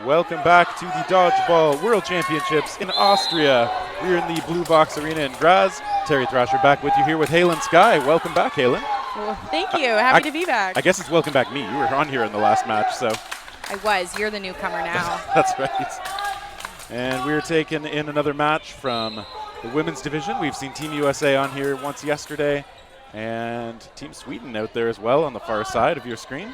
Welcome back to the Dodgeball World Championships in Austria. We're in the Blue Box Arena in Graz. Terry Thrasher back with you here with Halen Sky. Welcome back, Halen. Well, thank you. Happy to be back. I guess it's welcome back me. You were on here in the last match, so. I was. You're the newcomer now. That's right. And we're taking in another match from the women's division. We've seen Team USA on here once yesterday, and Team Sweden out there as well on the far side of your screen.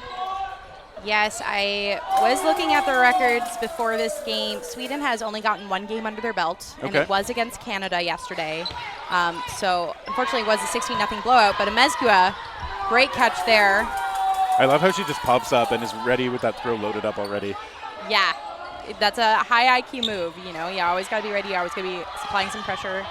Yes, I was looking at the records before this game. Sweden has only gotten one game under their belt, and it was against Canada yesterday. So unfortunately it was a 16-0 blowout, but Amezcua, great catch there. I love how she just pops up and is ready with that throw loaded up already. Yeah, that's a high IQ move. You know, you always got to be ready. You always got to be supplying some pressure.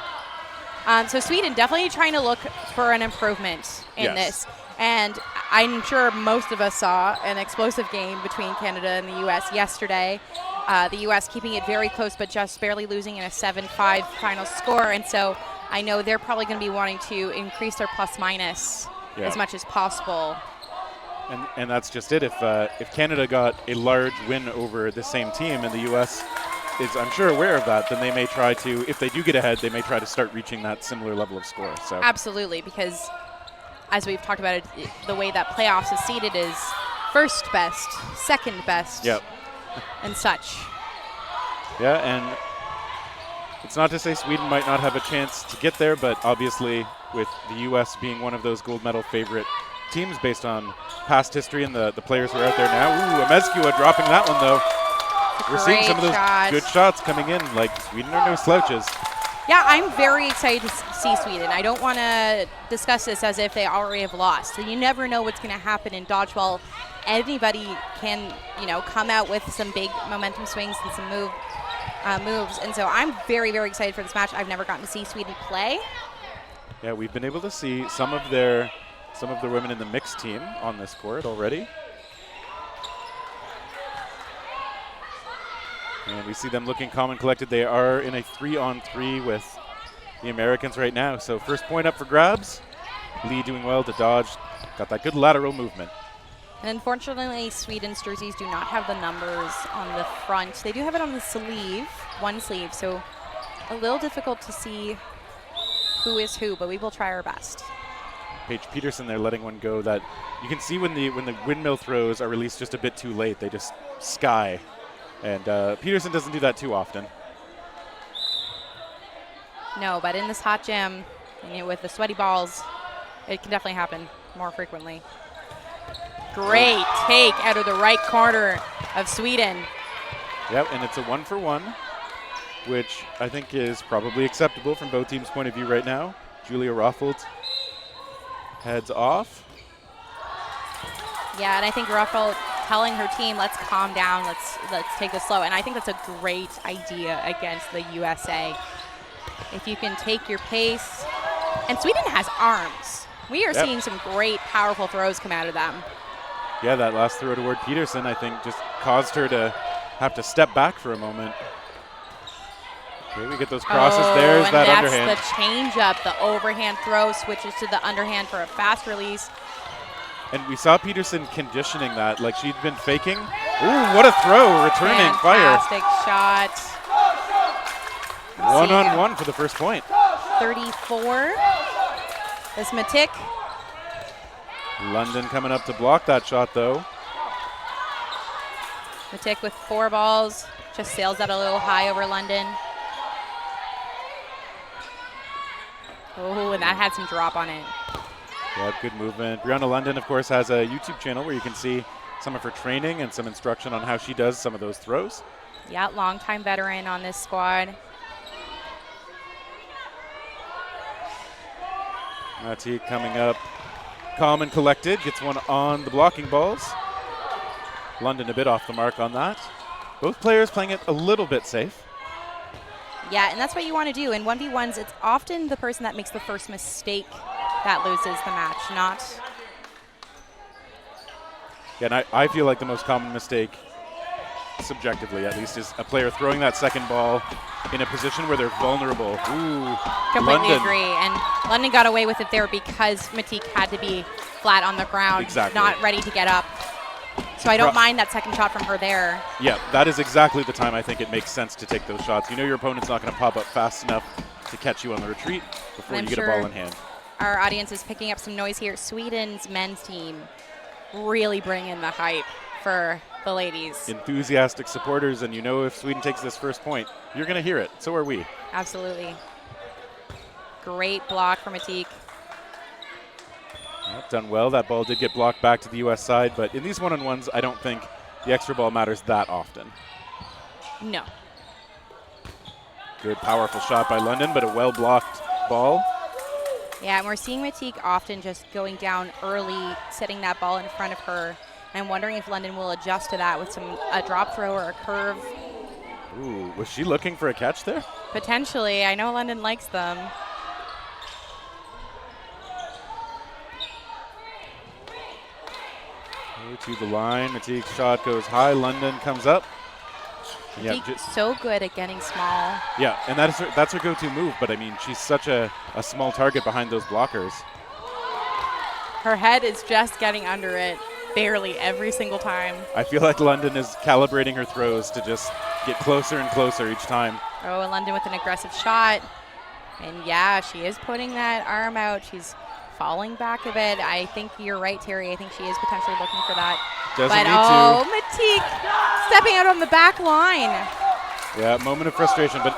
So Sweden definitely trying to look for an improvement in this. And I'm sure most of us saw an explosive game between Canada and the U.S. yesterday. The U.S. keeping it very close, but just barely losing in a 7-5 final score. And so I know they're probably going to be wanting to increase their plus-minus as much as possible. And that's just it. If Canada got a large win over the same team and the U.S. is, I'm sure, aware of that, then they may try to, if they do get ahead, they may try to start reaching that similar level of score. So absolutely, because as we've talked about it, the way that playoffs is seeded is first best, second best, and such. Yeah, and it's not to say Sweden might not have a chance to get there, but obviously with the U.S. being one of those gold medal favorite teams based on past history and the players who are out there now. Ooh, Amezcua dropping that one, though. We're seeing some of those good shots coming in. Like, Sweden are no slouches. Yeah, I'm very excited to see Sweden. I don't want to discuss this as if they already have lost. So you never know what's going to happen in dodgeball. Anybody can, come out with some big momentum swings and some moves. And so I'm very, very excited for this match. I've never gotten to see Sweden play. Yeah, we've been able to see some of their women in the mixed team on this court already. And we see them looking calm and collected. They are in a 3-on-3 with the Americans right now. So first point up for grabs. Lee doing well to dodge. Got that good lateral movement. And unfortunately, Sweden's jerseys do not have the numbers on the front. They do have it on the sleeve, one sleeve. So a little difficult to see who is who, but we will try our best. Paige Peterson there letting one go that you can see when the windmill throws are released just a bit too late. They just sky. And Peterson doesn't do that too often. No, but in this hot gym, with the sweaty balls, it can definitely happen more frequently. Great take out of the right corner of Sweden. Yep, and it's a 1-for-1, which I think is probably acceptable from both teams' point of view right now. Julia Ruffelt heads off. Yeah, and I think Ruffelt telling her team, let's calm down, let's take this slow. And I think that's a great idea against the USA. If you can take your pace. And Sweden has arms. We are seeing some great, powerful throws come out of them. Yeah, that last throw toward Peterson, I think, just caused her to have to step back for a moment. Okay, we get those crosses. There's that underhand. That's the change-up. The overhand throw switches to the underhand for a fast release. And we saw Peterson conditioning that, like she'd been faking. Ooh, what a throw, returning fire. Fantastic shot. 1-on-1 for the first point. 34 is Matik. London coming up to block that shot, though. Matik with 4 balls, just sails that a little high over London. Oh, and that had some drop on it. Yeah, good movement. Brianna London, of course, has a YouTube channel where you can see some of her training and some instruction on how she does some of those throws. Yeah, longtime veteran on this squad. Mati coming up, calm and collected, gets one on the blocking balls. London a bit off the mark on that. Both players playing it a little bit safe. Yeah, and that's what you want to do. In 1v1s, it's often the person that makes the first mistake that loses the match, not. Yeah, and I feel like the most common mistake, subjectively at least, is a player throwing that second ball in a position where they're vulnerable. Ooh, completely London. agree. And London got away with it there because Matik had to be flat on the ground, not ready to get up. So I don't mind that second shot from her there. Yeah, that is exactly the time I think it makes sense to take those shots. You know your opponent's not going to pop up fast enough to catch you on the retreat before you get a ball in hand. Our audience is picking up some noise here. Sweden's men's team really bring in the hype for the ladies. Enthusiastic supporters, and you know if Sweden takes this first point, you're going to hear it. So are we. Absolutely. Great block from Matik. Yep, done well. That ball did get blocked back to the U.S. side, but in these one-on-ones, I don't think the extra ball matters that often. No. Good, powerful shot by London, but a well-blocked ball. Yeah, and we're seeing Matik often just going down early, setting that ball in front of her. And I'm wondering if London will adjust to that with a drop throw or a curve. Ooh, was she looking for a catch there? Potentially. I know London likes them. To the line, Matik's shot goes high. London comes up. Matik's so good at getting small. Yeah, and that's her go-to move. But I mean, she's such a small target behind those blockers. Her head is just getting under it barely every single time. I feel like London is calibrating her throws to just get closer and closer each time. Oh, and London with an aggressive shot. And yeah, she is putting that arm out. She's falling back a bit. I think you're right, Terry. I think she is potentially looking for that. Matik stepping out on the back line. Yeah, moment of frustration. But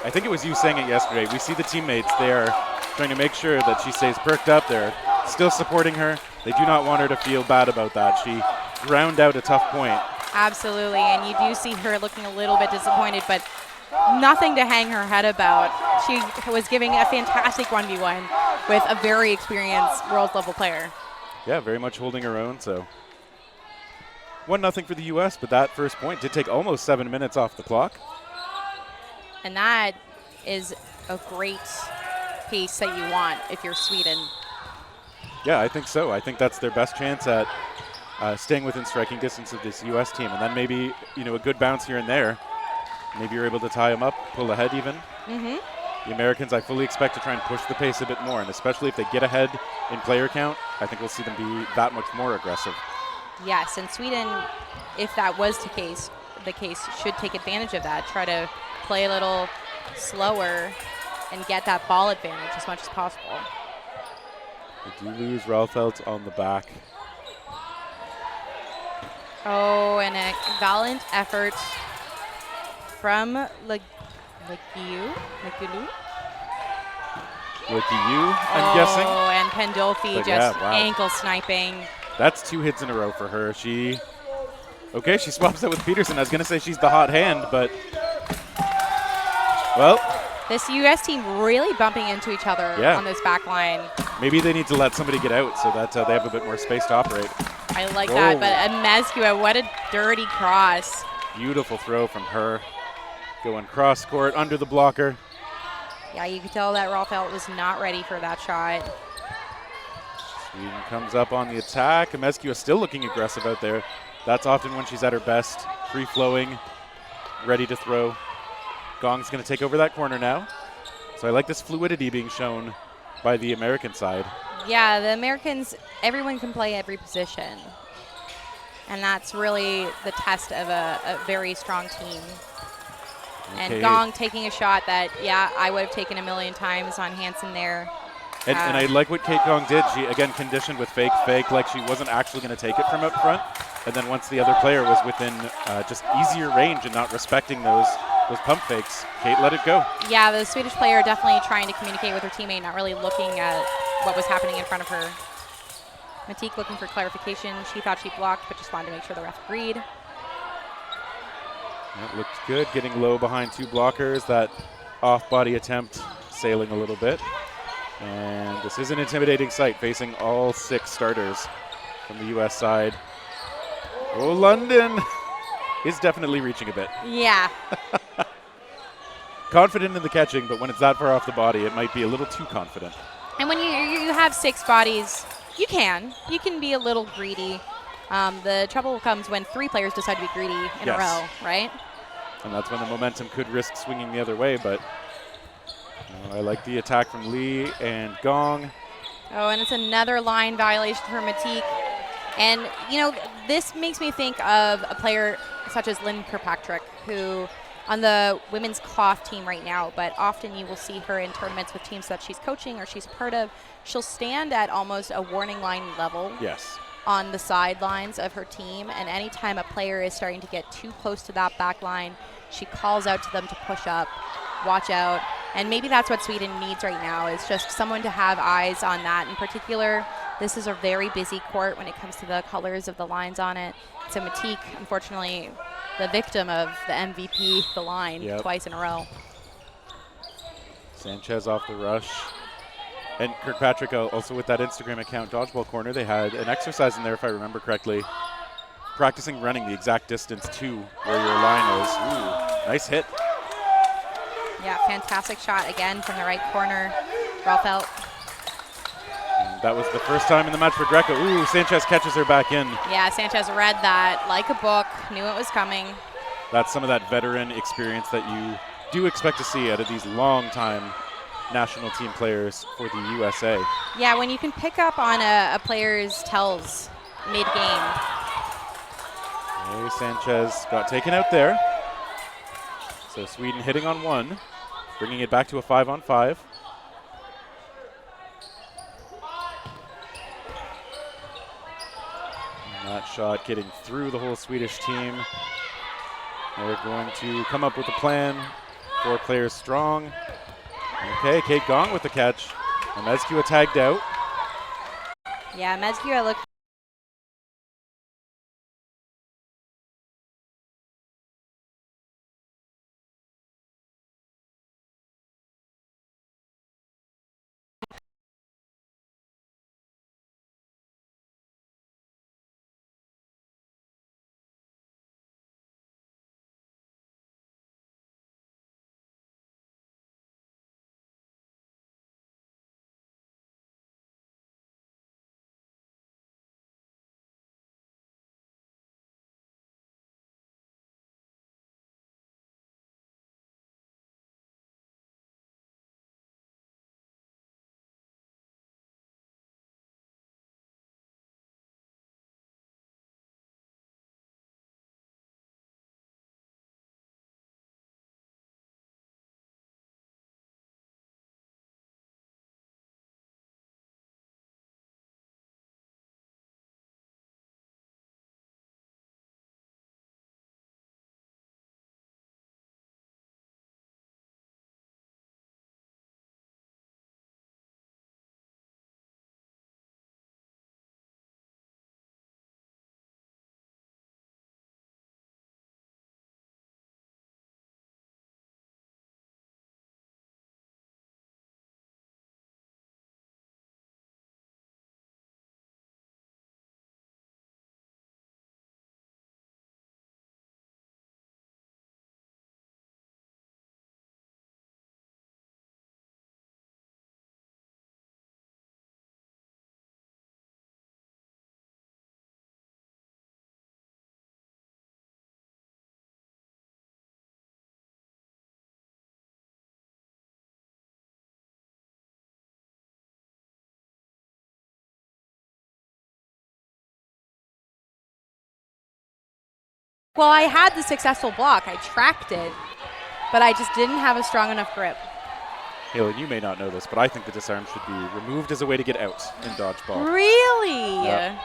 I think it was you saying it yesterday. We see the teammates. They are trying to make sure that she stays perked up. They're still supporting her. They do not want her to feel bad about that. She ground out a tough point. Absolutely, and you do see her looking a little bit disappointed, but nothing to hang her head about. She was giving a fantastic 1v1 with a very experienced world level player. Yeah, very much holding her own. So 1-0 for the U.S., but that first point did take almost 7 minutes off the clock. And that is a great pace that you want if you're Sweden. Yeah, I think so. I think that's their best chance at staying within striking distance of this U.S. team. And then maybe, a good bounce here and there. Maybe you're able to tie them up, pull ahead even. The Americans, I fully expect to try and push the pace a bit more. And especially if they get ahead in player count, I think we'll see them be that much more aggressive. Yes, and Sweden, if that was the case, should take advantage of that. Try to play a little slower and get that ball advantage as much as possible. They do lose Ralfelt on the back. Oh, and a valiant effort from Legulu, I'm guessing. Oh, and Pandolfi ankle sniping. That's 2 hits in a row for her. She swaps out with Peterson. I was going to say she's the hot hand, but, well. This U.S. team really bumping into each other on this back line. Maybe they need to let somebody get out so that they have a bit more space to operate. I like that, but Mezcua, what a dirty cross. Beautiful throw from her. Going cross court under the blocker. Yeah, you could tell that Ralfelt was not ready for that shot. Sweden comes up on the attack. Mezcua still looking aggressive out there. That's often when she's at her best. Free-flowing, ready to throw. Gong's going to take over that corner now. So I like this fluidity being shown by the American side. Yeah, the Americans, everyone can play every position. And that's really the test of a very strong team. Okay. And Gong taking a shot that, I would have taken a million times on Hansen there. And I like what Kate Gong did. She, again, conditioned with fake, like she wasn't actually going to take it from up front. And then once the other player was within just easier range and not respecting those pump fakes, Kate let it go. Yeah, the Swedish player definitely trying to communicate with her teammate, not really looking at what was happening in front of her. Matik looking for clarification. She thought she blocked, but just wanted to make sure the ref agreed. That looked good, getting low behind 2 blockers. That off-body attempt sailing a little bit. And this is an intimidating sight, facing all 6 starters from the U.S. side. Oh, London is definitely reaching a bit. Yeah. Confident in the catching, but when it's that far off the body, it might be a little too confident. And when you have 6 bodies, you can be a little greedy. The trouble comes when 3 players decide to be greedy in a row, right? And that's when the momentum could risk swinging the other way, but I like the attack from Lee and Gong. Oh, and it's another line violation for Matik. And, this makes me think of a player such as Lynn Kirkpatrick, who on the women's cloth team right now, but often you will see her in tournaments with teams that she's coaching or she's a part of. She'll stand at almost a warning line level. Yes. On the sidelines of her team, and anytime a player is starting to get too close to that back line, she calls out to them to push up, watch out, and maybe that's what Sweden needs right now, is just someone to have eyes on that. In particular, this is a very busy court when it comes to the colors of the lines on it. So Matique, unfortunately, the victim of the MVP, the line, twice in a row. Sanchez off the rush. And Kirkpatrick also with that Instagram account, Dodgeball Corner, they had an exercise in there, if I remember correctly, practicing running the exact distance to where your line is. Ooh, nice hit. Yeah, fantastic shot again from the right corner. Rolfelt. That was the first time in the match for Greco. Ooh, Sanchez catches her back in. Yeah, Sanchez read that like a book, knew it was coming. That's some of that veteran experience that you do expect to see out of these long-time national team players for the USA. Yeah, when you can pick up on a player's tells mid-game. Hey, Sanchez got taken out there. So Sweden hitting on one, bringing it back to a 5-on-5. And that shot getting through the whole Swedish team. They're going to come up with a plan. 4 players strong. Okay, Kate Gong with the catch. And Mezcua tagged out. Yeah, Mezcua looked. Well, I had the successful block. I tracked it, but I just didn't have a strong enough grip. Halen, you may not know this, but I think the disarm should be removed as a way to get out in dodgeball. Really? Yeah.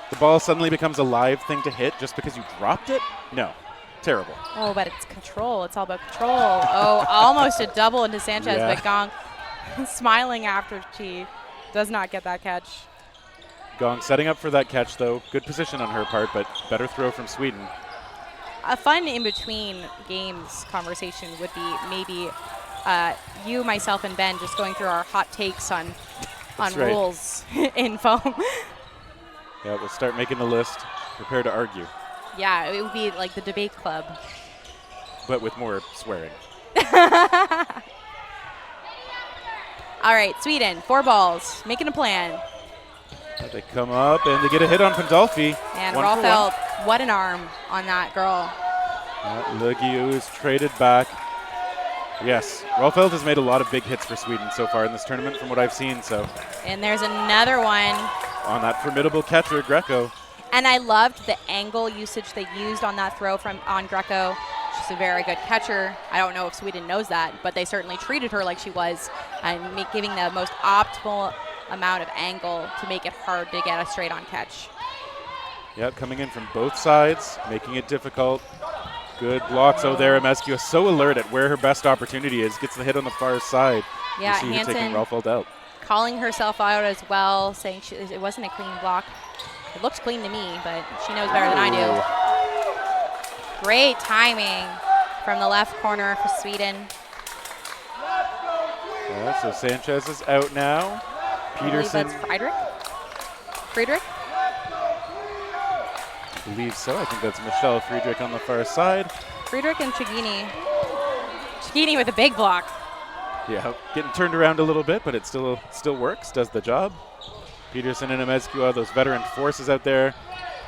The ball suddenly becomes a live thing to hit just because you dropped it? No. Terrible. Oh, but it's control. It's all about control. Oh, almost a double into Sanchez, but Gong smiling after she does not get that catch. Gong setting up for that catch, though. Good position on her part, but better throw from Sweden. A fun in-between games conversation would be maybe you, myself, and Ben just going through our hot takes on rules in foam. Yeah, we'll start making the list. Prepare to argue. Yeah, it would be like the debate club. But with more swearing. All right, Sweden, 4 balls, making a plan. They come up and they get a hit on Pandolfi. And Rolfelt, what an arm on that girl. Lugiu is traded back. Yes, Rolfelt has made a lot of big hits for Sweden so far in this tournament from what I've seen. So. And there's another one. On that formidable catcher, Greco. And I loved the angle usage they used on that throw on Greco. She's a very good catcher. I don't know if Sweden knows that, but they certainly treated her like she was, and giving the most optimal amount of angle to make it hard to get a straight-on catch. Yep, coming in from both sides, making it difficult. Good blocks out there. Amescu is so alert at where her best opportunity is. Gets the hit on the far side. Yeah, you see her taking Ralfeld out. Calling herself out as well, saying it wasn't a clean block. It looks clean to me, but she knows better than I do. Great timing from the left corner for Sweden. Yeah, so Sanchez is out now. Peterson. I believe that's Friedrich? I believe so. I think that's Michelle Friedrich on the far side. Friedrich and Chigini. Chigini with a big block. Yeah, getting turned around a little bit, but it still works, does the job. Peterson and Amezcua, those veteran forces out there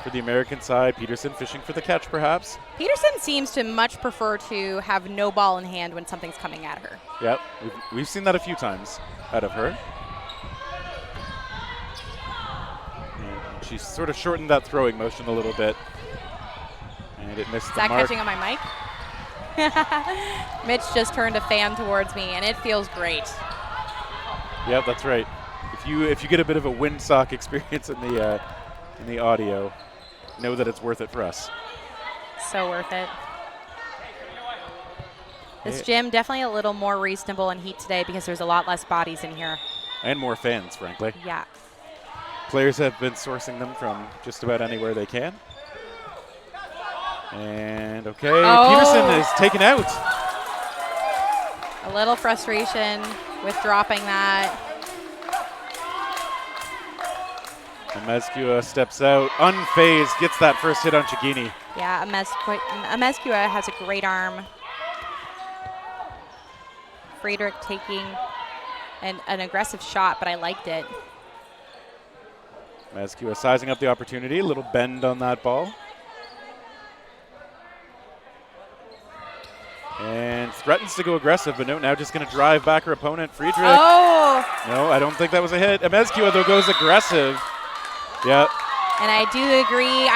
for the American side. Peterson fishing for the catch, perhaps. Peterson seems to much prefer to have no ball in hand when something's coming at her. Yep, we've seen that a few times out of her. And she's sort of shortened that throwing motion a little bit. And it missed the mark. Is that catching on my mic? Mitch just turned a fan towards me, and it feels great. Yep, that's right. If you get a bit of a windsock experience in the audio, know that it's worth it for us. So worth it. This gym definitely a little more reasonable in heat today because there's a lot less bodies in here. And more fans, frankly. Yeah. Players have been sourcing them from just about anywhere they can. And Peterson is taken out. A little frustration with dropping that. Amezcua steps out, unfazed, gets that first hit on Chigini. Yeah, Amezcua has a great arm. Friedrich taking an aggressive shot, but I liked it. Amezcua sizing up the opportunity, a little bend on that ball. And threatens to go aggressive, but no, now just going to drive back her opponent, Friedrich. Oh! No, I don't think that was a hit. Amezcua, though, goes aggressive. Yep. And I do agree.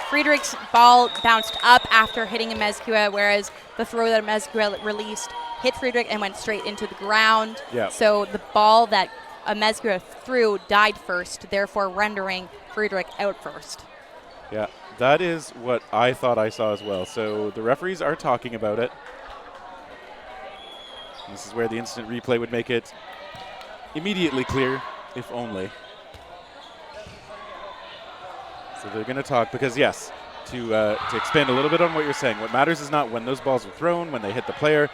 Friedrich's ball bounced up after hitting Amezcua, whereas the throw that Amezcua released hit Friedrich and went straight into the ground. Yep. So the ball that Amezcua threw died first, therefore rendering Friedrich out first. Yeah, that is what I thought I saw as well. So the referees are talking about it. This is where the instant replay would make it immediately clear, if only. So they're going to talk because, yes, to expand a little bit on what you're saying, what matters is not when those balls are thrown, when they hit the player.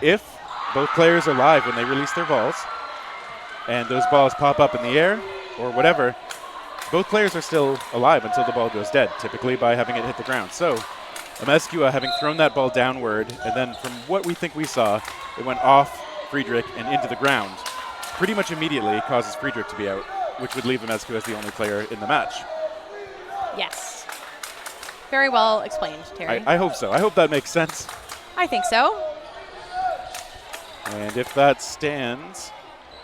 If both players are live when they release their balls and those balls pop up in the air or whatever, both players are still alive until the ball goes dead, typically by having it hit the ground. So Amezcua having thrown that ball downward, and then from what we think we saw, it went off Friedrich and into the ground. Pretty much immediately causes Friedrich to be out, which would leave Amezcua as the only player in the match. Yes. Very well explained, Terry. I hope so. I hope that makes sense. I think so. And if that stands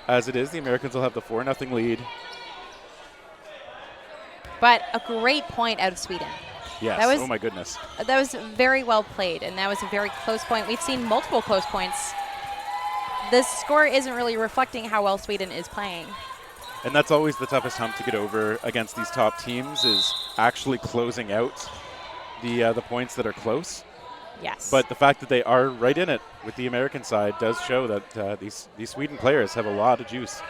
as it is, the Americans will have the 4-0 lead. But a great point out of Sweden. Yes, oh my goodness. That was very well played, and that was a very close point. We've seen multiple close points. This score isn't really reflecting how well Sweden is playing. And that's always the toughest hump to get over against these top teams, is actually closing out the points that are close. Yes. But the fact that they are right in it with the American side does show that these Sweden players have a lot of juice.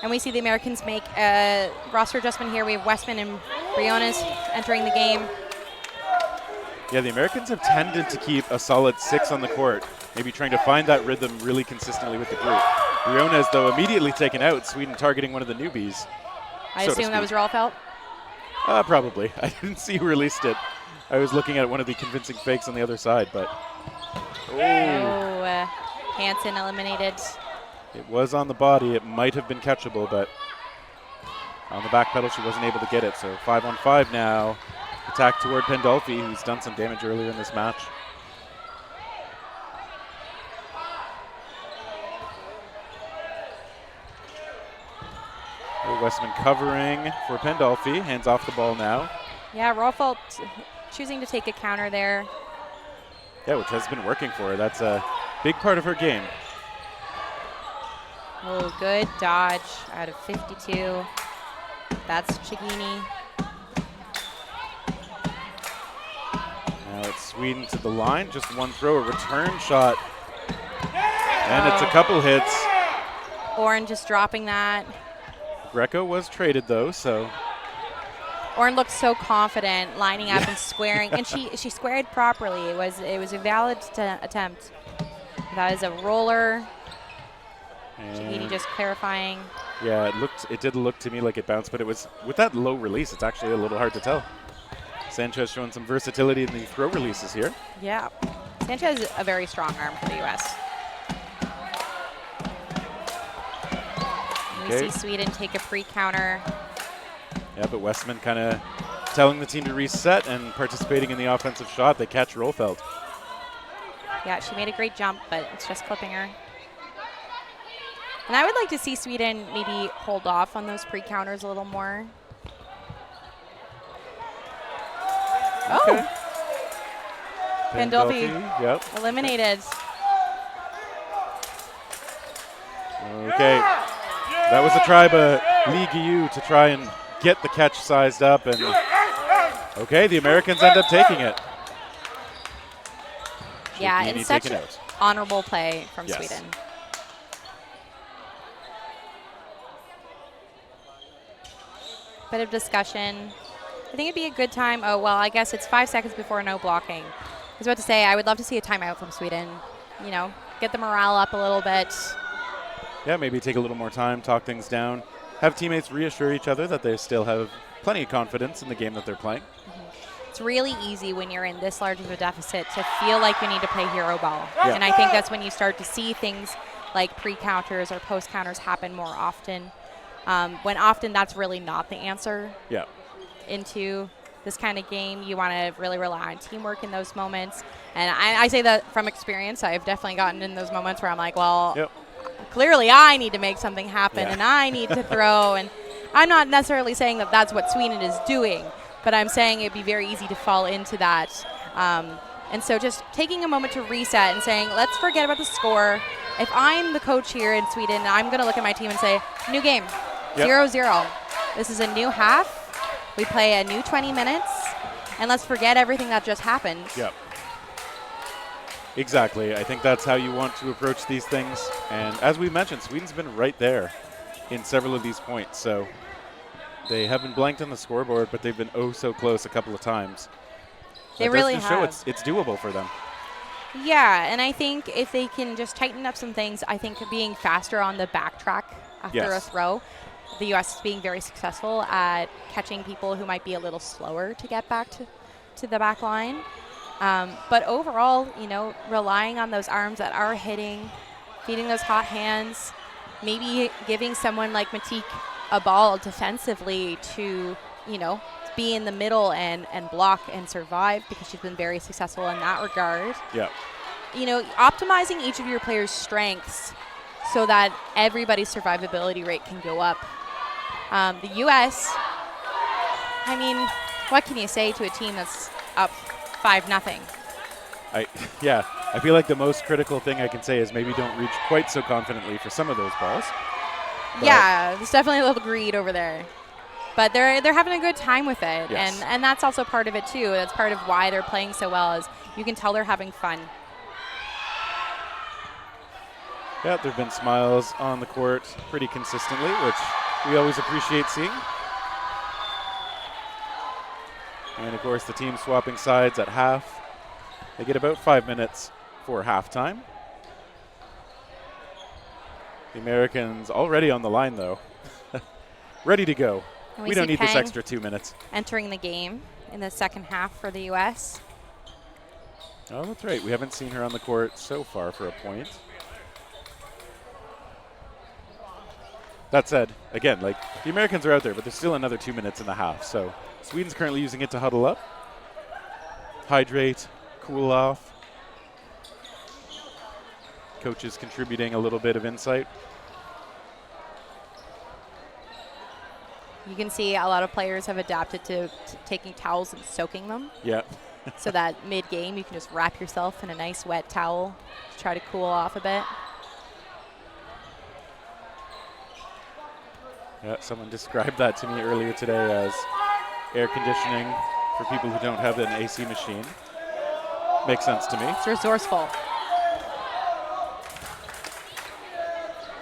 And we see the Americans make a roster adjustment here. We have Westman and Briones entering the game. Yeah, the Americans have tended to keep a solid 6 on the court, maybe trying to find that rhythm really consistently with the group. Briones, though, immediately taken out, Sweden targeting one of the newbies. I assume that was Ralfeld? Probably. I didn't see who released it. I was looking at one of the convincing fakes on the other side, but... Hansen eliminated. It was on the body. It might have been catchable, but on the back pedal, she wasn't able to get it. So 5-on-5 now. Attack toward Pandolfi, who's done some damage earlier in this match. Westman covering for Pandolfi. Hands off the ball now. Yeah, Rolfelt choosing to take a counter there. Yeah, which has been working for her. That's a big part of her game. Oh, good dodge out of 52. That's Chigini. Now it's Sweden to the line. Just one throw, a return shot. And it's a couple hits. Orn just dropping that. Greco was traded though, so. Orn looked so confident, lining up and squaring, and she squared properly. It was a valid attempt. That is a roller. Chigini just clarifying. Yeah, it did look to me like it bounced, but it was with that low release. It's actually a little hard to tell. Sanchez showing some versatility in the throw releases here. Yeah, Sanchez has a very strong arm for the U.S. We see Sweden take a pre-counter. Yeah, but Westman kind of telling the team to reset and participating in the offensive shot. They catch Rolfelt. Yeah, she made a great jump, but it's just clipping her. And I would like to see Sweden maybe hold off on those pre-counters a little more. Okay. Oh! Pandolfi yep. eliminated. Okay. That was a try by Lee Guiu to try and get the catch sized up. And okay, the Americans end up taking it. Yeah, and such an honorable play from Sweden. Bit of discussion. I think it'd be a good time. Oh, well, I guess it's 5 seconds before no blocking. I was about to say, I would love to see a timeout from Sweden. You know, get the morale up a little bit. Yeah, maybe take a little more time, talk things down. Have teammates reassure each other that they still have plenty of confidence in the game that they're playing. It's really easy when you're in this large of a deficit to feel like you need to play hero ball. Yeah. And I think that's when you start to see things like pre-counters or post-counters happen more often. When often that's really not the answer into this kind of game. You want to really rely on teamwork in those moments. And I say that from experience. I've definitely gotten in those moments where I'm like, well, clearly I need to make something happen and I need to throw. And I'm not necessarily saying that that's what Sweden is doing, but I'm saying it'd be very easy to fall into that. And so just taking a moment to reset and saying, let's forget about the score. If I'm the coach here in Sweden, I'm going to look at my team and say, new game, 0-0. This is a new half. We play a new 20 minutes, and let's forget everything that just happened. Yep. Exactly. I think that's how you want to approach these things. And as we mentioned, Sweden's been right there in several of these points. So they haven't blanked on the scoreboard, but they've been oh so close a couple of times. They really have. Show it's doable for them. Yeah, and I think if they can just tighten up some things, I think being faster on the backtrack after a throw. The U.S. is being very successful at catching people who might be a little slower to get back to the back line. But overall, you know, relying on those arms that are hitting, feeding those hot hands, maybe giving someone like Matik a ball defensively to, you know, be in the middle and block and survive, because she's been very successful in that regard. Yeah. You know, optimizing each of your players' strengths so that everybody's survivability rate can go up. The U.S., I mean, what can you say to a team that's up 5-0? I feel like the most critical thing I can say is maybe don't reach quite so confidently for some of those balls. Yeah, there's definitely a little greed over there. But they're having a good time with it. Yes. And that's also part of it, too. That's part of why they're playing so well, is you can tell they're having fun. Yeah, there have been smiles on the court pretty consistently, which we always appreciate seeing. And, of course, the team swapping sides at half. They get about 5 minutes for halftime. The Americans already on the line, though. Ready to go. We don't need this extra 2 minutes. Entering the game in the second half for the U.S. Oh, that's right. We haven't seen her on the court so far for a point. That said, again, like, the Americans are out there, but there's still another 2 minutes in the half. So Sweden's currently using it to huddle up, hydrate, cool off. Coaches contributing a little bit of insight. You can see a lot of players have adapted to taking towels and soaking them. Yeah. So that mid-game you can just wrap yourself in a nice wet towel to try to cool off a bit. Yeah, someone described that to me earlier today as air conditioning for people who don't have an AC machine. Makes sense to me. It's resourceful.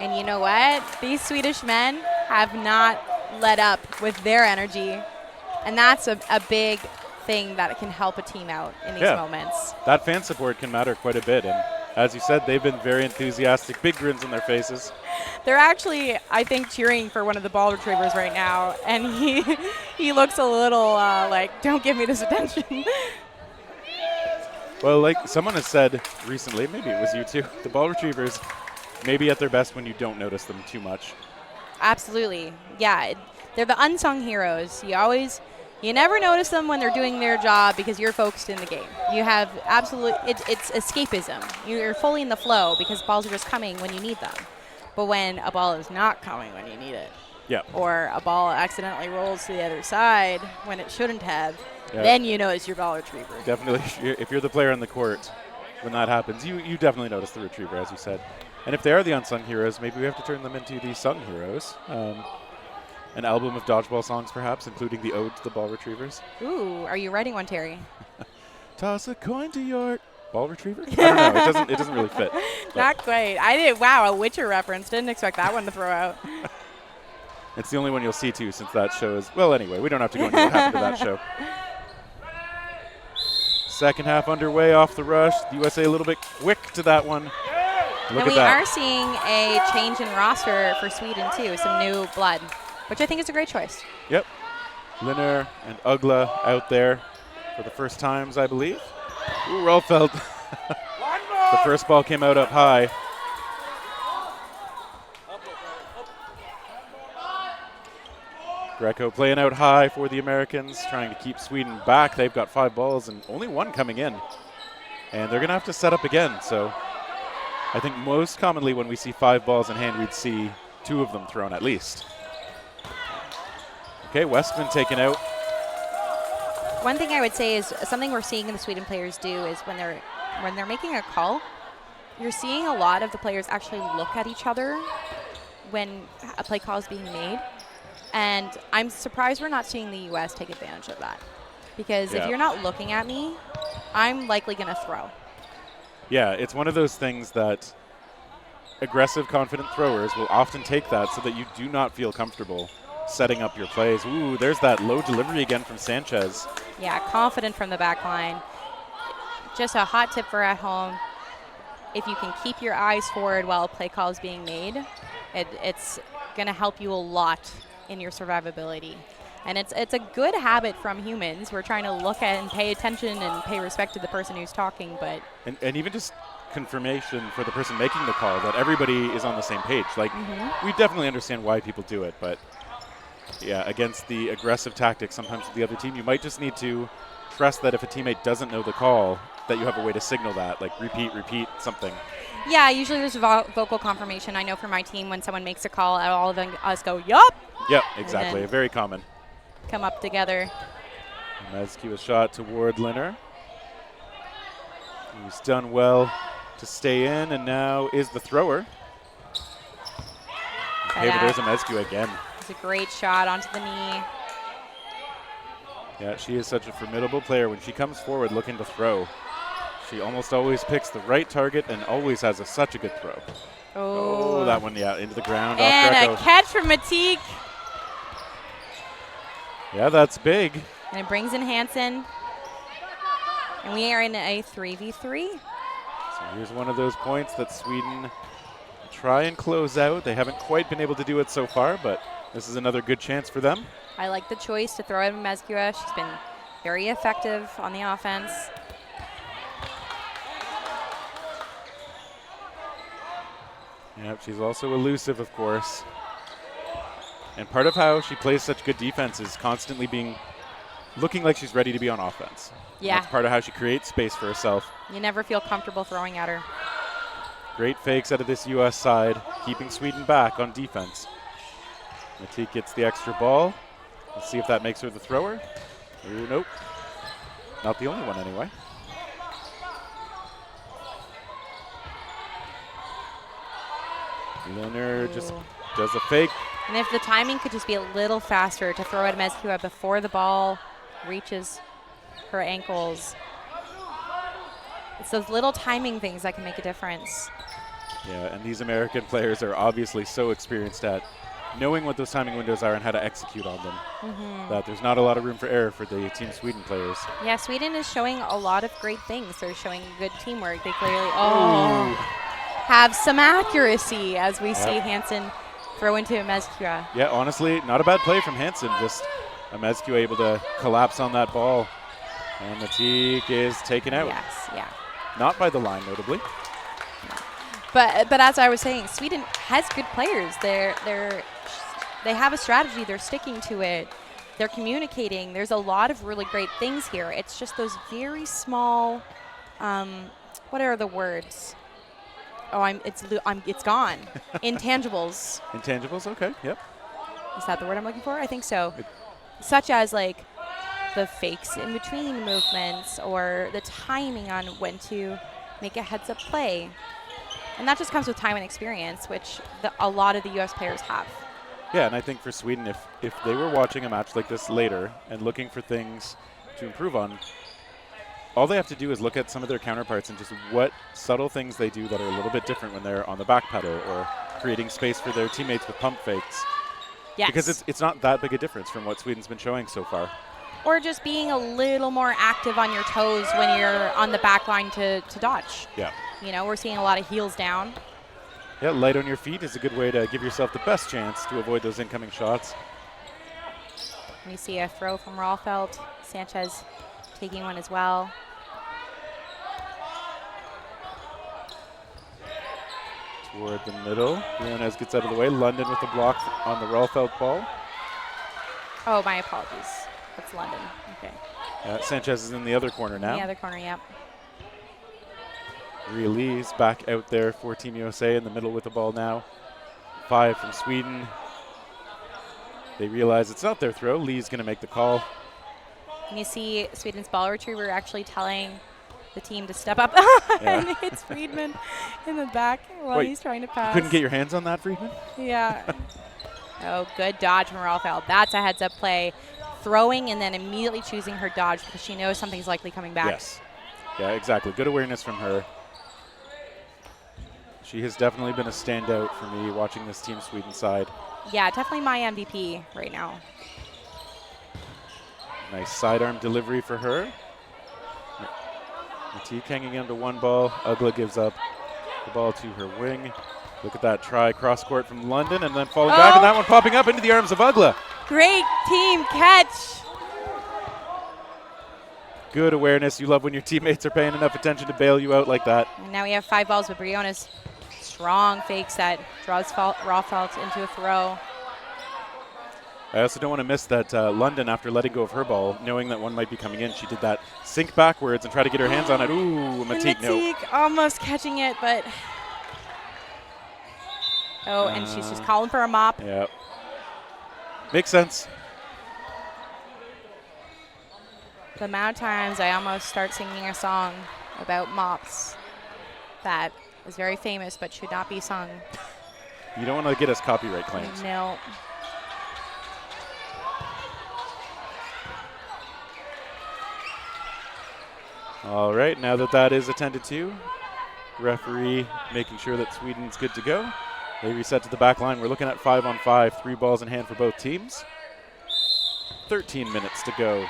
And you know what? These Swedish men have not let up with their energy. And that's a big thing that can help a team out in these moments. That fan support can matter quite a bit. And as you said, they've been very enthusiastic, big grins on their faces. They're actually, I think, cheering for one of the ball retrievers right now. And he looks a little like, don't give me this attention. Well, like someone has said recently, maybe it was you too, the ball retrievers maybe at their best when you don't notice them too much. Absolutely. Yeah, they're the unsung heroes. You never notice them when they're doing their job because you're focused in the game. You have it's escapism. You're fully in the flow because balls are just coming when you need them. But when a ball is not coming when you need it, or a ball accidentally rolls to the other side when it shouldn't have, then you notice your ball retriever. Definitely, if you're the player on the court, when that happens, you definitely notice the retriever, as you said. And if they are the unsung heroes, maybe we have to turn them into the sung heroes. An album of dodgeball songs, perhaps, including the ode to the ball retrievers. Ooh, are you writing one, Terry? Toss a coin to your ball retriever? I don't know. It doesn't really fit. Not quite. I did. Wow, a Witcher reference. Didn't expect that one to throw out. It's the only one you'll see, too, since that show is... Well, anyway, we don't have to go into what happened to that show. Second half underway off the rush. The USA a little bit quick to that one. Look at that. We are seeing a change in roster for Sweden, too. Some new blood, which I think is a great choice. Yep. Linner and Ugla out there for the first times, I believe. Ooh, Rolfeld. The first ball came out up high. Greco playing out high for the Americans, trying to keep Sweden back. They've got 5 balls and only 1 coming in. And they're going to have to set up again. So I think most commonly when we see 5 balls in hand, we'd see 2 of them thrown at least. Okay, Westman taken out. One thing I would say is something we're seeing the Sweden players do is when they're making a call, you're seeing a lot of the players actually look at each other when a play call is being made. And I'm surprised we're not seeing the U.S. take advantage of that. Because if you're not looking at me, I'm likely going to throw. Yeah, it's one of those things that aggressive, confident throwers will often take that so that you do not feel comfortable setting up your plays. Ooh, there's that low delivery again from Sanchez. Yeah, confident from the back line. Just a hot tip for at home. If you can keep your eyes forward while a play call is being made, it's going to help you a lot in your survivability. And it's a good habit from humans. We're trying to look at and pay attention and pay respect to the person who's talking, but... And even just confirmation for the person making the call that everybody is on the same page. Like, we definitely understand why people do it, but yeah, against the aggressive tactics sometimes with the other team, you might just need to trust that if a teammate doesn't know the call, that you have a way to signal that, like repeat, something. Yeah, usually there's vocal confirmation. I know for my team, when someone makes a call, all of us go, yup! Yep, exactly. Very common. Come up together. Mezcue a shot toward Linner. He's done well to stay in, and now is the thrower. Okay, but there's a Mezcue again. It's a great shot onto the knee. Yeah, she is such a formidable player. When she comes forward looking to throw, she almost always picks the right target and always has such a good throw. Oh, that one, into the ground. And off Greco. A catch from Matik. Yeah, that's big. And it brings in Hansen. And we are in a 3v3. So here's one of those points that Sweden try and close out. They haven't quite been able to do it so far, but this is another good chance for them. I like the choice to throw it in Mezcue. She's been very effective on the offense. Yep, she's also elusive, of course. And part of how she plays such good defense is constantly looking like she's ready to be on offense. Yeah. That's part of how she creates space for herself. You never feel comfortable throwing at her. Great fakes out of this U.S. side, keeping Sweden back on defense. Matik gets the extra ball. Let's see if that makes her the thrower. Ooh, nope. Not the only one anyway. Lunar just does a fake. And if the timing could just be a little faster to throw at Mezcua before the ball reaches her ankles. It's those little timing things that can make a difference. Yeah, and these American players are obviously so experienced at knowing what those timing windows are and how to execute on them, that there's not a lot of room for error for the Team Sweden players. Yeah, Sweden is showing a lot of great things. They're showing good teamwork. They clearly have some accuracy, as we see Hansen throw into Mezcua. Yeah, honestly, not a bad play from Hansen. Just Mezcua able to collapse on that ball. And Matique is taken out. Yes, yeah. Not by the line, notably. But as I was saying, Sweden has good players. They have a strategy. They're sticking to it. They're communicating. There's a lot of really great things here. It's just those very small, what are the words? Oh, it's gone. Intangibles. Intangibles, okay, yep. Is that the word I'm looking for? I think so. Such as like the fakes in between movements or the timing on when to make a heads-up play. And that just comes with time and experience, which a lot of the U.S. players have. Yeah, and I think for Sweden, if they were watching a match like this later and looking for things to improve on, all they have to do is look at some of their counterparts and just what subtle things they do that are a little bit different when they're on the back pedal or creating space for their teammates with pump fakes. Yes. Because it's not that big a difference from what Sweden's been showing so far. Or just being a little more active on your toes when you're on the back line to dodge. Yeah. You know, we're seeing a lot of heels down. Yeah, light on your feet is a good way to give yourself the best chance to avoid those incoming shots. We see a throw from Rolfelt. Sanchez taking one as well. Toward the middle. Briones gets out of the way. London with the block on the Rolfelt ball. Oh, my apologies. That's London. Okay. Sanchez is in the other corner now. In the other corner, yep. Maria Lee's back out there for Team USA in the middle with the ball now. 5 from Sweden. They realize it's not their throw. Lee's going to make the call. And you see Sweden's ball retriever actually telling the team to step up and hits Friedman in the back while he's trying to pass. Couldn't get your hands on that, Friedman? Yeah. Oh, good dodge from Rolfeld. That's a heads-up play. Throwing and then immediately choosing her dodge because she knows something's likely coming back. Yes. Yeah, exactly. Good awareness from her. She has definitely been a standout for me watching this Team Sweden side. Yeah, definitely my MVP right now. Nice sidearm delivery for her. Matique hanging onto one ball. Ugla gives up the ball to her wing. Look at that try cross court from London and then falling back, and that one popping up into the arms of Ugla. Great team catch. Good awareness. You love when your teammates are paying enough attention to bail you out like that. And now we have 5 balls with Briones. Strong fake set. Draws Rolfelt into a throw. I also don't want to miss that London, after letting go of her ball, knowing that one might be coming in, she did that sink backwards and try to get her hands on it. Ooh, Matique, no. Almost catching it, but... Oh, and she's just calling for a mop. Yeah. Makes sense. The amount of times I almost start singing a song about mops that is very famous but should not be sung. You don't want to get us copyright claims. No. All right, now that that is attended to, referee making sure that Sweden's good to go. They reset to the back line. We're looking at 5-on-5, 3 balls in hand for both teams. 13 minutes to go.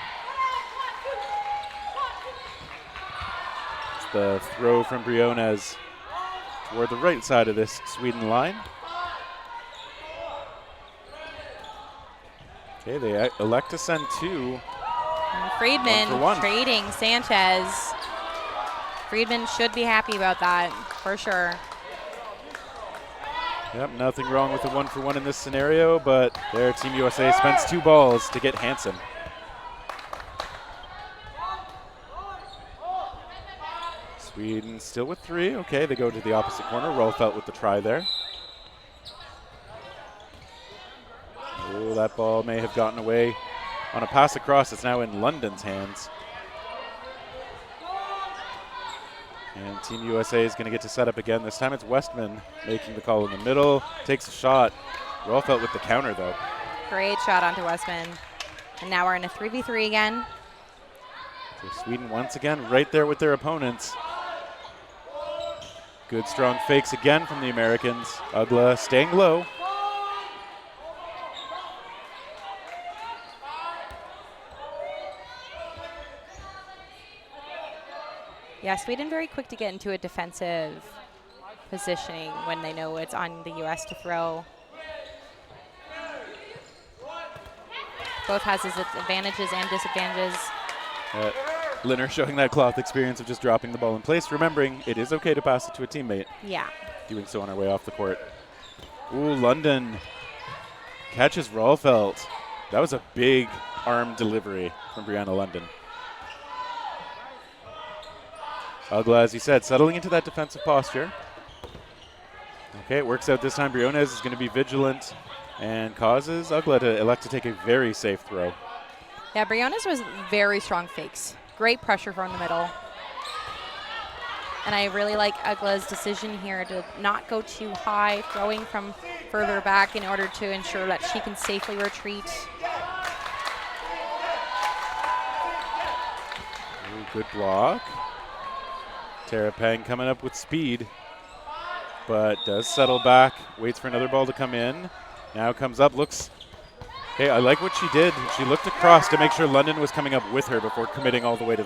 It's the throw from Briones toward the right side of this Sweden line. Okay, they elect to send 2. And Friedman trading Sanchez. Friedman should be happy about that, for sure. Yep, nothing wrong with the 1-for-1 in this scenario, but their Team USA spends 2 balls to get Hansen. Sweden still with 3. Okay, they go to the opposite corner. Rolfelt with the try there. Oh, that ball may have gotten away on a pass across. It's now in London's hands. And Team USA is going to get to set up again. This time it's Westman making the call in the middle. Takes a shot. Rolfelt with the counter, though. Great shot onto Westman. And now we're in a 3v3 again. So Sweden once again right there with their opponents. Good strong fakes again from the Americans. Ugla staying low. Yeah, Sweden very quick to get into a defensive positioning when they know it's on the U.S. to throw. Both has its advantages and disadvantages. Linner showing that cloth experience of just dropping the ball in place, remembering it is okay to pass it to a teammate. Yeah. Doing so on our way off the court. Ooh, London catches Rolfelt. That was a big arm delivery from Brianna London. Ugla, as you said, settling into that defensive posture. Okay, it works out this time. Briones is going to be vigilant and causes Ugla to elect to take a very safe throw. Yeah, Briones was very strong fakes. Great pressure from the middle. And I really like Ugla's decision here to not go too high, throwing from further back in order to ensure that she can safely retreat. Ooh, good block. Tara Pang coming up with speed, but does settle back, waits for another ball to come in. Now comes up, looks, okay, I like what she did. She looked across to make sure London was coming up with her before committing all the way to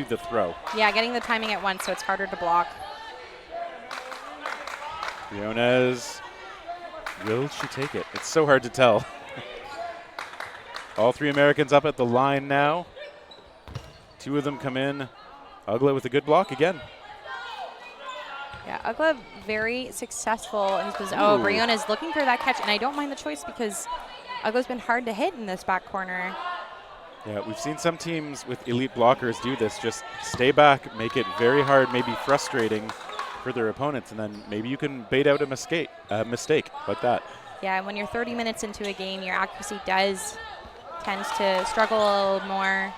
the throw. Yeah, getting the timing at once so it's harder to block. Briones, will she take it? It's so hard to tell. All three Americans up at the line now. Two of them come in. Ugla with a good block again. Yeah, Ugla very successful in this position. Oh, Briones looking for that catch, and I don't mind the choice because Ugla's been hard to hit in this back corner. Yeah, we've seen some teams with elite blockers do this. Just stay back, make it very hard, maybe frustrating for their opponents, and then maybe you can bait out a mistake like that. Yeah, and when you're 30 minutes into a game, your accuracy tends to struggle a little more.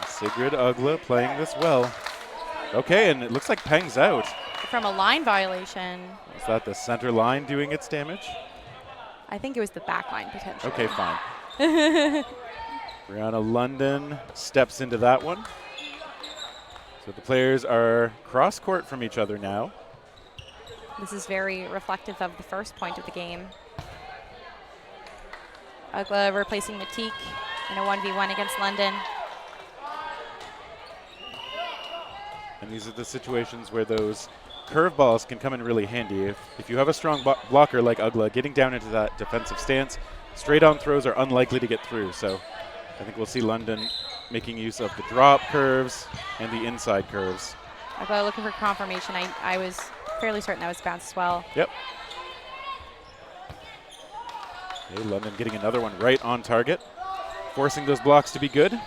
Sigrid Ugla playing this well. Okay, and it looks like Peng's out. From a line violation. Is that the center line doing its damage? I think it was the back line potentially. Okay, fine. Brianna London steps into that one. So the players are cross court from each other now. This is very reflective of the first point of the game. Ugla replacing Matique in a 1v1 against London. And these are the situations where those curveballs can come in really handy. If you have a strong blocker like Ugla, getting down into that defensive stance, straight on throws are unlikely to get through. So I think we'll see London making use of the drop curves and the inside curves. Ugla looking for confirmation. I was fairly certain that was bounced as well. Yep. Okay, London getting another one right on target, forcing those blocks to be good.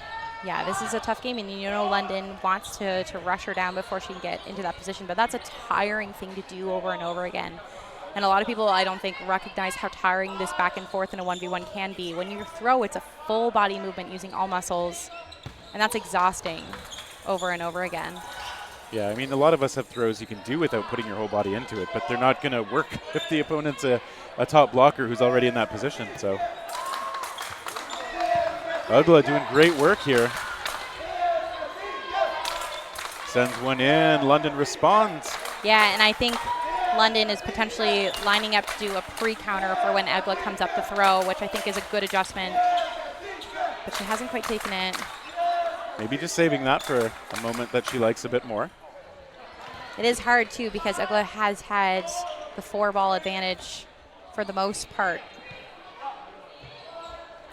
Yeah, this is a tough game, and you know London wants to rush her down before she can get into that position, but that's a tiring thing to do over and over again. And a lot of people, I don't think, recognize how tiring this back and forth in a 1v1 can be. When you throw, it's a full body movement using all muscles, and that's exhausting over and over again. Yeah, I mean, a lot of us have throws you can do without putting your whole body into it, but they're not going to work if the opponent's a top blocker who's already in that position, so. Ugla doing great work here. Sends one in. London responds. Yeah, and I think London is potentially lining up to do a pre-counter for when Ugla comes up to throw, which I think is a good adjustment. But she hasn't quite taken it. Maybe just saving that for a moment that she likes a bit more. It is hard, too, because Ugla has had the 4-ball advantage for the most part.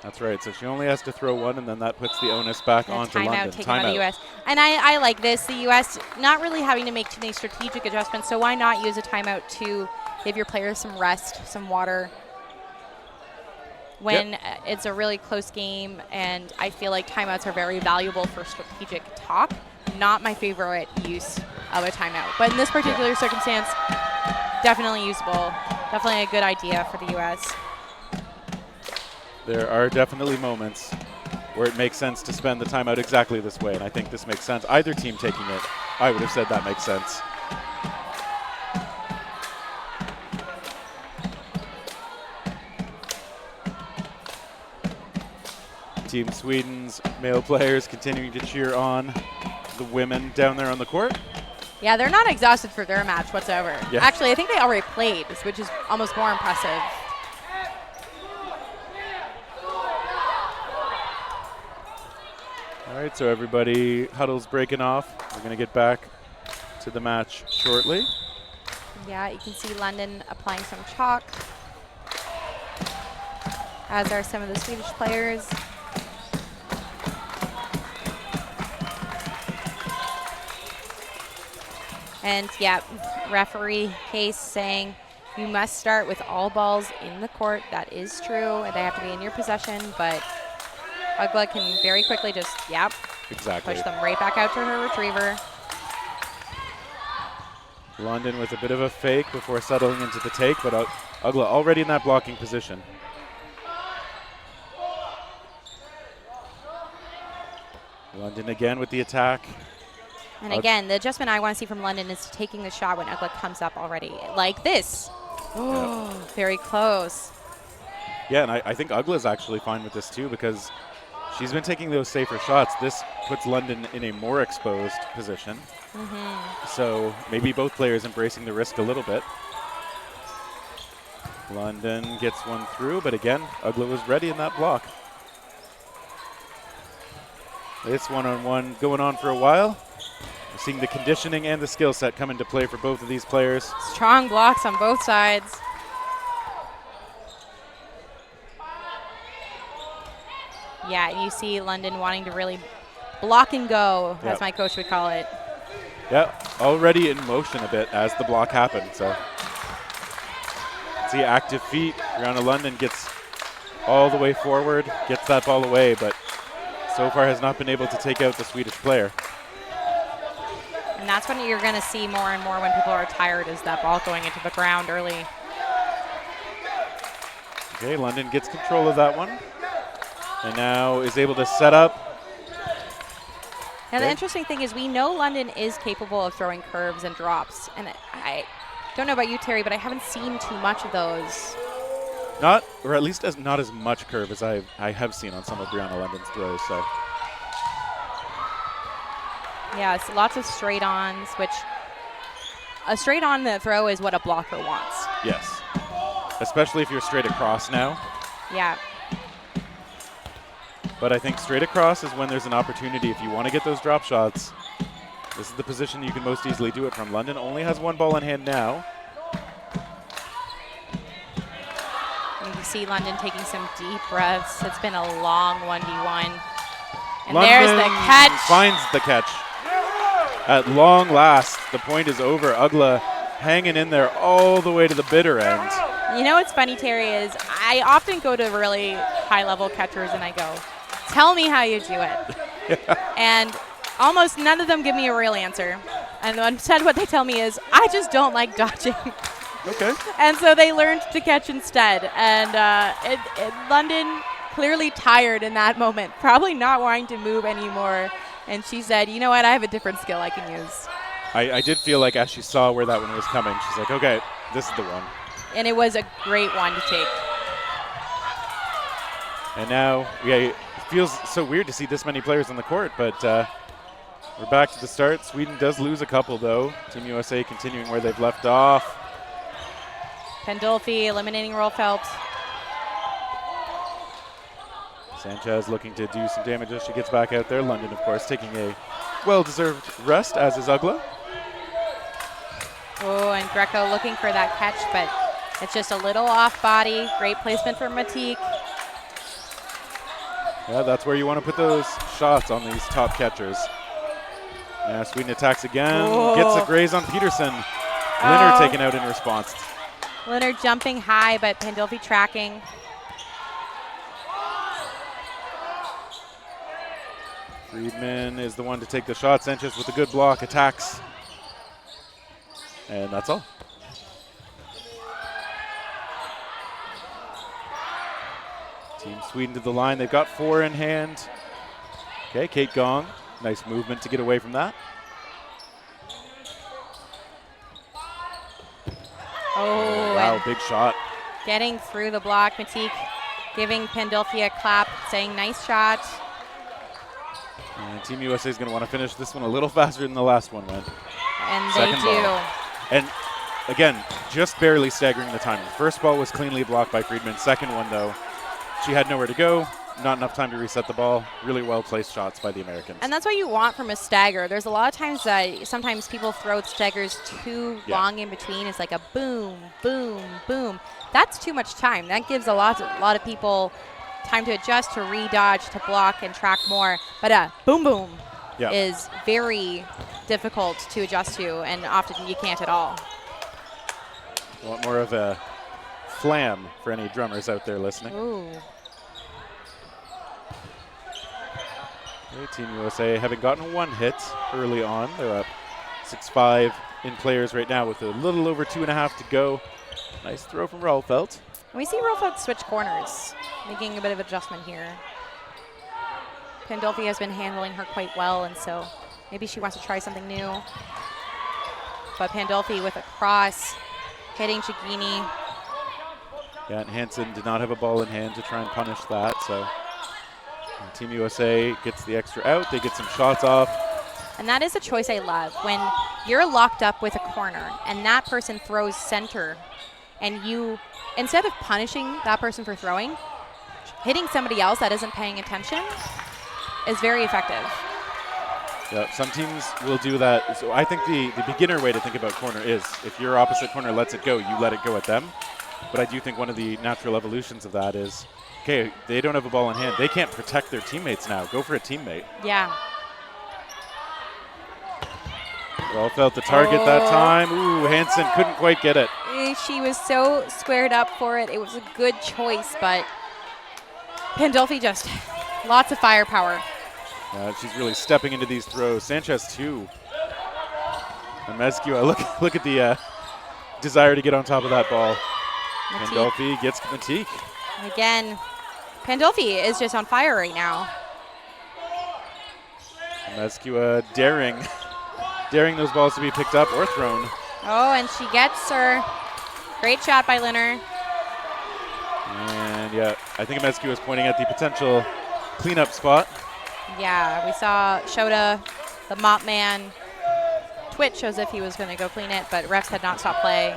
That's right. So she only has to throw one, and then that puts the onus back onto London. Taken by the U.S. And I like this. The U.S. not really having to make too many strategic adjustments, so why not use a timeout to give your players some rest, some water, when it's a really close game, and I feel like timeouts are very valuable for strategic talk. Not my favorite use of a timeout. But in this particular circumstance, definitely usable. Definitely a good idea for the U.S. There are definitely moments where it makes sense to spend the timeout exactly this way, and I think this makes sense. Either team taking it, I would have said that makes sense. Team Sweden's male players continuing to cheer on the women down there on the court. Yeah, they're not exhausted for their match whatsoever. Yeah. Actually, I think they already played, which is almost more impressive. All right, so everybody huddles breaking off. We're going to get back to the match shortly. Yeah, you can see London applying some chalk, as are some of the Swedish players. And yeah, referee Case saying you must start with all balls in the court. That is true. They have to be in your possession, but Ugla can very quickly just, Exactly. push them right back out to her retriever. London with a bit of a fake before settling into the take, but Ugla already in that blocking position. London again with the attack. And again, the adjustment I want to see from London is taking the shot when Ugla comes up already, like this. Oh, very close. Yeah, and I think Ugla's actually fine with this too, because she's been taking those safer shots. This puts London in a more exposed position. So maybe both players embracing the risk a little bit. London gets one through, but again, Ugla was ready in that block. This one-on-one going on for a while. We're seeing the conditioning and the skill set come into play for both of these players. Strong blocks on both sides. Yeah, and you see London wanting to really block and go, as my coach would call it. Yeah, already in motion a bit as the block happened. So see active feet. Brianna London gets all the way forward, gets that ball away, but so far has not been able to take out the Swedish player. And that's when you're going to see more and more when people are tired, is that ball going into the ground early. Okay, London gets control of that one. And now is able to set up. Now, the interesting thing is we know London is capable of throwing curves and drops. And I don't know about you, Terry, but I haven't seen too much of those. Not, or at least not as much curve as I have seen on some of Brianna London's throws. So. Yeah, it's lots of straight ons, which a straight on the throw is what a blocker wants. Yes, especially if you're straight across now. Yeah. But I think straight across is when there's an opportunity. If you want to get those drop shots, this is the position you can most easily do it from. London only has one ball in hand now. You can see London taking some deep breaths. It's been a long 1v1. And London there's the catch. Finds the catch. At long last, the point is over. Ugla hanging in there all the way to the bitter end. You know what's funny, Terry, is I often go to really high-level catchers and I go, tell me how you do it. And almost none of them give me a real answer. And instead what they tell me is, I just don't like dodging. Okay. And so they learned to catch instead. And London clearly tired in that moment, probably not wanting to move anymore. And she said, you know what, I have a different skill I can use. I did feel like as she saw where that one was coming, she's like, okay, this is the one. And it was a great one to take. And now, it feels so weird to see this many players on the court, but we're back to the start. Sweden does lose a couple, though. Team USA continuing where they've left off. Pandolfi eliminating Rolfelt. Sanchez looking to do some damage as she gets back out there. London, of course, taking a well-deserved rest, as is Ugla. Oh, and Greco looking for that catch, but it's just a little off body. Great placement for Matik. Yeah, that's where you want to put those shots on these top catchers. Yeah, Sweden attacks again. Whoa. Gets a graze on Peterson. Linner taken out in response. Linner jumping high, but Pandolfi tracking. Friedman is the one to take the shot. Sanchez with a good block, attacks. And that's all. Team Sweden to the line. They've got 4 in hand. Okay, Kate Gong. Nice movement to get away from that. Oh, wow, big shot. Getting through the block. Matique giving Pandolfi a clap, saying nice shot. And Team USA is going to want to finish this one a little faster than the last one went. And Second they do. ball. And again, just barely staggering the timing. First ball was cleanly blocked by Friedman. Second one, though, she had nowhere to go. Not enough time to reset the ball. Really well-placed shots by the Americans. And that's what you want from a stagger. There's a lot of times that sometimes people throw staggers too long in between. It's like a boom, boom, boom. That's too much time. That gives a lot of people time to adjust, to re-dodge, to block and track more. But boom, boom is very difficult to adjust to, and often you can't at all. Want more of a flam for any drummers out there listening. Ooh. Okay, Team USA having gotten 1 hit early on. They're up 6-5 in players right now with a little over 2.5 to go. Nice throw from Rolfelt. We see Rolfelt switch corners, making a bit of adjustment here. Pandolfi has been handling her quite well, and so maybe she wants to try something new. But Pandolfi with a cross, hitting Chigini. Yeah, and Hansen did not have a ball in hand to try and punish that, so Team USA gets the extra out. They get some shots off. And that is a choice I love. When you're locked up with a corner and that person throws center, and you, instead of punishing that person for throwing, hitting somebody else that isn't paying attention is very effective. Yeah, some teams will do that. So I think the beginner way to think about corner is if your opposite corner lets it go, you let it go at them. But I do think one of the natural evolutions of that is, okay, they don't have a ball in hand. They can't protect their teammates now. Go for a teammate. Yeah. Rolfelt the target that time. Ooh, Hansen couldn't quite get it. She was so squared up for it. It was a good choice, but Pandolfi just lots of firepower. She's really stepping into these throws. Sanchez too. And Mezcua, look at the desire to get on top of that ball. Pandolfi gets Matique. Again, Pandolfi is just on fire right now. Mezcua daring those balls to be picked up or thrown. Oh, and she gets her. Great shot by Linner. And yeah, I think Mezcua is pointing at the potential cleanup spot. Yeah, we saw Shota, the mop man, twitch as if he was going to go clean it, but refs had not stopped play.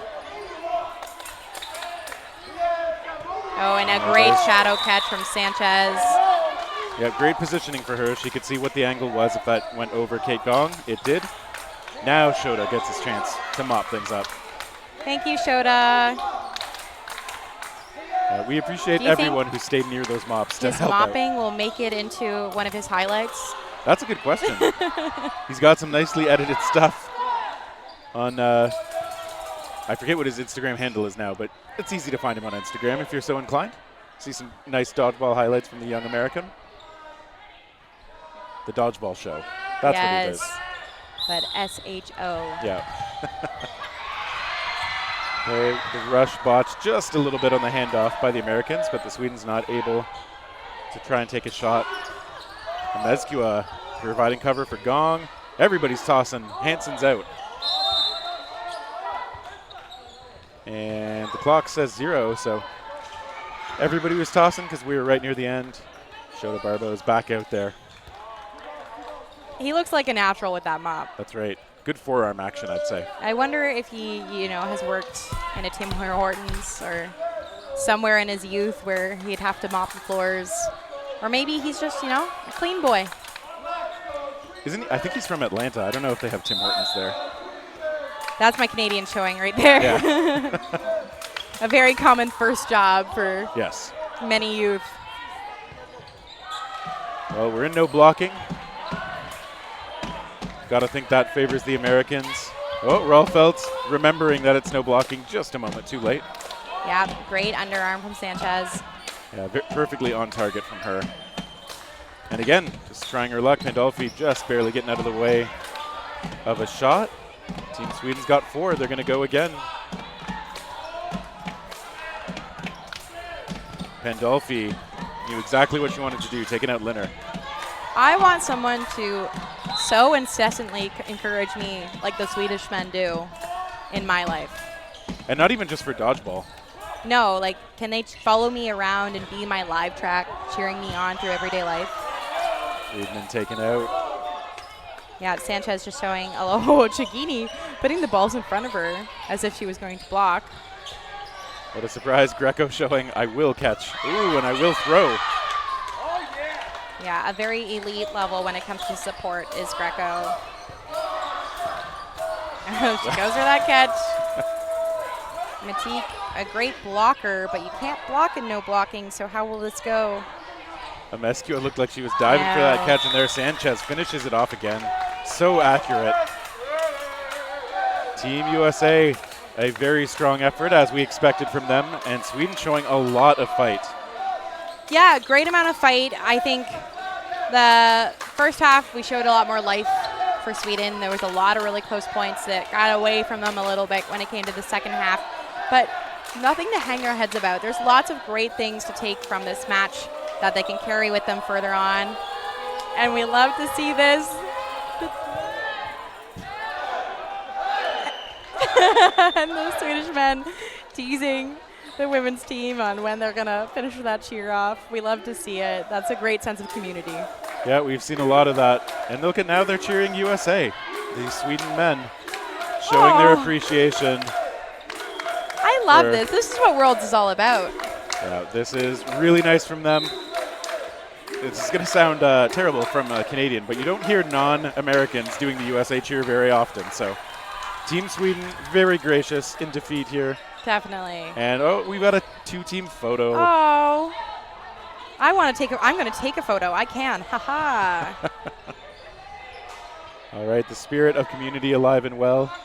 Oh, and a great shadow catch from Sanchez. Yeah, great positioning for her. She could see what the angle was if that went over Kate Gong. It did. Now Shota gets his chance to mop things up. Thank you, Shota. We appreciate everyone who stayed near those mops to help out. His mopping will make it into one of his highlights. That's a good question. He's got some nicely edited stuff on, I forget what his Instagram handle is now, but it's easy to find him on Instagram if you're so inclined. See some nice dodgeball highlights from the young American. The Dodgeball Show. That's what he does. But S-H-O. Yeah. The rush botched just a little bit on the handoff by the Americans, but the Sweden's not able to try and take a shot. And Mezcua providing cover for Gong. Everybody's tossing. Hansen's out. And the clock says 0, so everybody was tossing because we were right near the end. Shota Barbo is back out there. He looks like a natural with that mop. That's right. Good forearm action, I'd say. I wonder if he, has worked in a Tim Hortons or somewhere in his youth where he'd have to mop the floors. Or maybe he's just, a clean boy. Isn't he? I think he's from Atlanta. I don't know if they have Tim Hortons there. That's my Canadian showing right there. Yeah. A very common first job for many youth. Well, we're in no blocking. Got to think that favors the Americans. Oh, Rolfelt remembering that it's no blocking just a moment too late. Yeah, great underarm from Sanchez. Yeah, perfectly on target from her. And again, just trying her luck. Pandolfi just barely getting out of the way of a shot. Team Sweden's got 4. They're going to go again. Pandolfi Knew exactly what she wanted to do, taking out Linner. I want someone to so incessantly encourage me like the Swedish men do in my life. And not even just for dodgeball. No, like, can they follow me around and be my live track, cheering me on through everyday life? Friedman taken out. Yeah, Sanchez just showing, oh, Chigini putting the balls in front of her as if she was going to block. What a surprise. Greco showing I will catch. Ooh, and I will throw. Yeah, a very elite level when it comes to support is Greco. She goes for that catch. Matique, a great blocker, but you can't block in no blocking, so how will this go? Amescua looked like she was diving for that catch, and there Sanchez finishes it off again. So accurate. Team USA, a very strong effort as we expected from them, and Sweden showing a lot of fight. Yeah, great amount of fight. I think the first half we showed a lot more life for Sweden. There was a lot of really close points that got away from them a little bit when it came to the second half, but nothing to hang our heads about. There's lots of great things to take from this match that they can carry with them further on, and we love to see this. And the Swedish men teasing the women's team on when they're going to finish that cheer off. We love to see it. That's a great sense of community. Yeah, we've seen a lot of that. And look at now, they're cheering USA. The Sweden men showing their appreciation. I love this. This is what Worlds is all about. Yeah, this is really nice from them. This is going to sound terrible from a Canadian, but you don't hear non-Americans doing the USA cheer very often. So Team Sweden, very gracious in defeat here. Definitely. And we've got a two-team photo. Oh, I'm going to take a photo. I can. Haha. All right, the spirit of community alive and well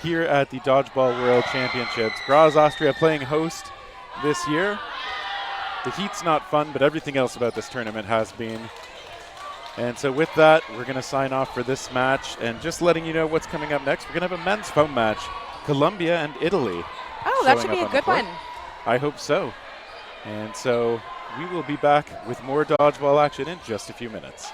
here at the Dodgeball World Championships. Graz, Austria playing host this year. The heat's not fun, but everything else about this tournament has been. And so with that, we're going to sign off for this match. And just letting you know what's coming up next, we're going to have a men's foam match, Colombia and Italy. Oh, that should be a good one. I hope so. And so we will be back with more dodgeball action in just a few minutes.